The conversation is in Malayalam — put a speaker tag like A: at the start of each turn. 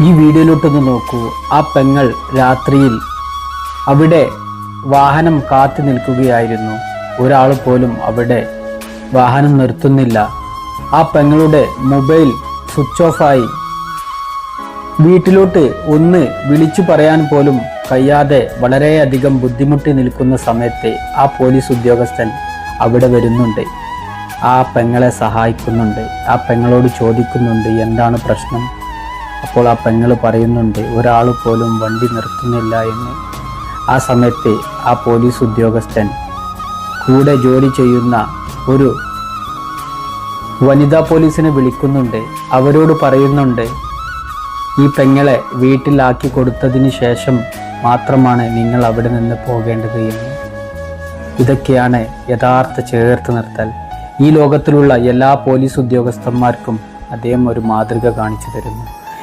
A: ഈ വീഡിയോയിലോട്ടൊന്ന് നോക്കൂ. ആ പെങ്ങൾ രാത്രിയിൽ അവിടെ വാഹനം കാത്തു നിൽക്കുകയായിരുന്നു. ഒരാൾ പോലും അവിടെ വാഹനം നിർത്തുന്നില്ല. ആ പെങ്ങളുടെ മൊബൈൽ സ്വിച്ച് ഓഫായി. വീട്ടിലോട്ട് ഒന്ന് വിളിച്ചു പറയാൻ പോലും കഴിയാതെ വളരെയധികം ബുദ്ധിമുട്ടി നിൽക്കുന്ന സമയത്ത് ആ പോലീസ് ഉദ്യോഗസ്ഥൻ അവിടെ വരുന്നുണ്ട്. ആ പെങ്ങളെ സഹായിക്കുന്നുണ്ട്. ആ പെങ്ങളോട് ചോദിക്കുന്നുണ്ട് എന്താണ് പ്രശ്നം. അപ്പോൾ ആ പെങ്ങൾ പറയുന്നുണ്ട് ഒരാൾ പോലും വണ്ടി നിർത്തുന്നില്ല എന്ന്. ആ സമയത്ത് ആ പോലീസ് ഉദ്യോഗസ്ഥൻ കൂടെ ജോലി ചെയ്യുന്ന ഒരു വനിതാ പോലീസിനെ വിളിക്കുന്നുണ്ട്. അവരോട് പറയുന്നുണ്ട് ഈ പെങ്ങളെ വീട്ടിലാക്കി കൊടുത്തതിന് ശേഷം മാത്രമാണ് നിങ്ങൾ അവിടെ നിന്ന് പോകേണ്ടത് എന്ന്. ഇതൊക്കെയാണ് യഥാർത്ഥ ചേർത്ത് നിർത്തൽ. ഈ ലോകത്തിലുള്ള എല്ലാ പോലീസ് ഉദ്യോഗസ്ഥന്മാർക്കും അദ്ദേഹം ഒരു മാതൃക കാണിച്ചു തരുന്നു.